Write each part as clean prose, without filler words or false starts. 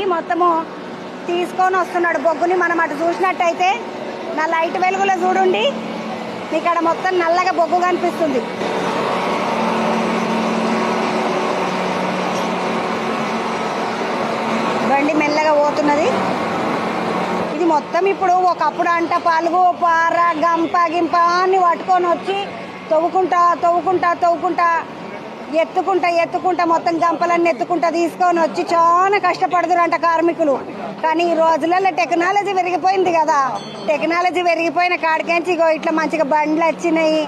మొత్తము తీసుకొని వస్తున్నాడు బొగ్గుని. మనం అటు చూసినట్టయితే నా లైట్ వెలుగులో చూడండి, ఇక్కడ మొత్తం నల్లగా బొగ్గు కనిపిస్తుంది. బండి మెల్లగా పోతున్నది. ఇది మొత్తం ఇప్పుడు ఒకప్పుడు అంట పలుగు పార గంప గింప అని పట్టుకొని వచ్చి తవ్వుకుంటా ఎత్తుకుంటా మొత్తం గంపలన్నీ ఎత్తుకుంటా తీసుకొని వచ్చి చాలా కష్టపడుతురంట కార్మికులు. కానీ ఈ రోజులలో టెక్నాలజీ పెరిగిపోయింది కదా, టెక్నాలజీ పెరిగిపోయిన కాడికేంచి ఇగో ఇట్లా మంచిగా బండ్లు వచ్చినాయి,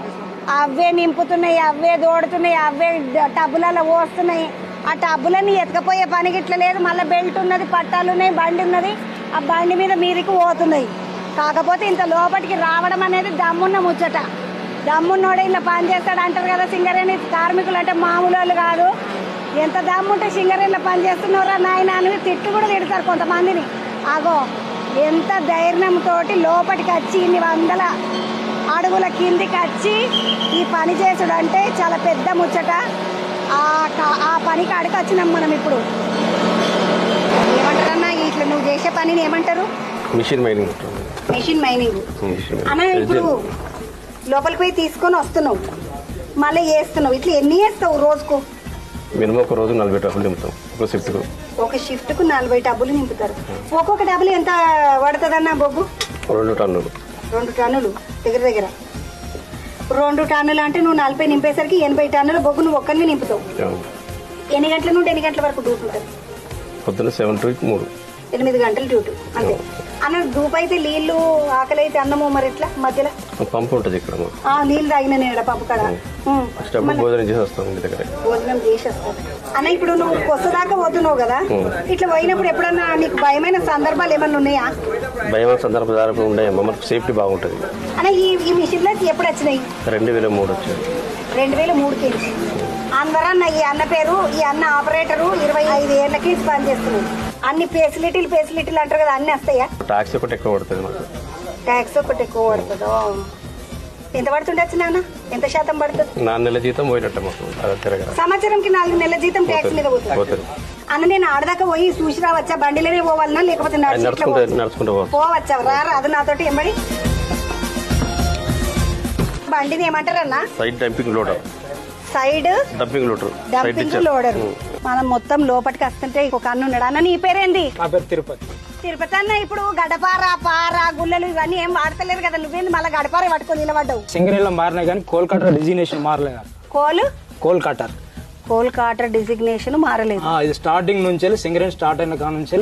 అవే నింపుతున్నాయి, అవే దోడుతున్నాయి, అవే టబ్బులలో పోస్తున్నాయి. ఆ టబ్బులన్నీ ఎత్తుకపోయే పనికి ఇట్లా లేదు. మళ్ళీ బెల్ట్ ఉన్నది, పట్టాలు ఉన్నాయి, బండి ఉన్నది, ఆ బండి మీద మీదికి పోతున్నాయి. కాకపోతే ఇంత లోపలికి రావడం అనేది దమ్మున్న ముచ్చట. దమ్మున్నోడే ఇలా పని చేస్తాడు అంటారు కదా. సింగరేణి కార్మికులు అంటే మామూలు వాళ్ళు కాదు. ఎంత దమ్ముంటే సింగరేణిలో పని చేస్తున్నారా నాయన అని తిట్టు కూడా తిడతారు కొంతమందిని. ఆగో ఎంత ధైర్యంతో లోపలికి వచ్చి ఇన్ని వందల అడుగుల కిందికి వచ్చి ఈ పని చేసుడు అంటే చాలా పెద్ద ముచ్చట. ఆ పనికి అడిగి వచ్చినాం మనం. ఇప్పుడు ఏమంటారన్నా ఇట్లా నువ్వు చేసే పనిని ఏమంటారు? Machine mining. మిషన్ మైనింగ్ అన్న. ఇప్పుడు లోపలికి పోయి తీసుకొని వస్తున్నావు, మళ్ళీ వేస్తున్నావు. ఇట్లా ఎన్ని వేస్తావు రోజుకు? మినిమం ఒక రోజు 40 టబ్బులు నింపుతాం. ఒక షిఫ్ట్కు 40 టబ్బులు నింపుతారు. ఒక్కొక్క డబ్బులు ఎంత పడుతుందన్న బొగ్గు? 2 టన్నులు. 2 టన్నులు దగ్గర 2 టన్నులు అంటే నువ్వు 40 నింపేసరికి 80 టన్నుల బొగ్గు నువ్వు ఒక్కరిని నింపుతావు. ఎన్ని గంటల నుండి ఎన్ని గంటల వరకు డ్యూటీ ఉంటుంది? పొద్దున్న 7 to 3. 8 గంటల డ్యూటీ అంతే. అన్న ధూపు అయితే నీళ్లు, ఆకలి అయితే అన్నము, మరి ఇట్లా మధ్యలో పంపు ఉంటుంది ఇక్కడ. నీళ్ళు తాగిన నేను పంపు కాడ భోజనం చేసి వస్తాం ఇంటి దగ్గర. భోజనం చేసి వస్తాను అన్న. ఇప్పుడు నువ్వు కొత్తదాకా పోతున్నావు కదా, ఇట్లా పోయినప్పుడు ఎప్పుడన్నా నీకు భయమైన సందర్భాలు ఏమన్నా ఉన్నాయా? భయమైన సందర్భాలు ఉన్నాయి. మనకు సేఫ్టీ బాగుంటుంది అన్న. ఈ మిషన్లో ఎప్పుడు వచ్చినాయి? 2003 వచ్చాయి. 2003కి అందరన్న ఈ అన్న పేరు, ఈ అన్న ఆపరేటరు 25 ఏళ్ళకి పనిచేస్తున్నాడు. అన్ని ఫెసిలిటీలు అంటారు కదా, అన్ని వస్తాయా? ట్యాక్స్ ఒకటి ఎక్కువ పడుతుంది మాకు. ట్యాక్స్ ఒకటి ఎక్కువ పడుతుందో? ఎంత పడుతుండొచ్చు నాన్న? ఎంత శాతం పడుతుంది? 4 నెలల జీతం పోయినట్టు మాకు. సంవత్సరంకి 4 నెలల జీతం ట్యాక్స్ మీద పోతుంది. అన్న నేను ఆడదాకా పోయి చూసి రావచ్చా? బండిలోనే పోవాలన్నా లేకపోతే నడుచుకుంటూ పోవచ్చా? రాదు నాతోటి ఎంబడి. బండిని ఏమంటారన్నా? Side dumping loader. Side dumping loader. మనం మొత్తం లోపలికి వస్తుంటే ఇంకొక అన్న ఉన్నాడు. అన్న నీ పేరేంది? తిరుపతి అన్న. ఇప్పుడు గడపార పార గుల్లలు ఇవన్నీ ఏం వాడతలేరు కదా, నువ్వేంది మళ్ళీ గడపార పట్టుకొని నిలబడ్డావు? సింగరేణిలో మారినా కానీ కోల్కటర్ డిజిగ్నేషన్ మారలేదు. కోల్కటర్ డిజిగ్నేషన్ మారలేదు. ఇది స్టార్టింగ్ నుంచి సింగరేణి స్టార్ట్ అయిన కాడ నుంచి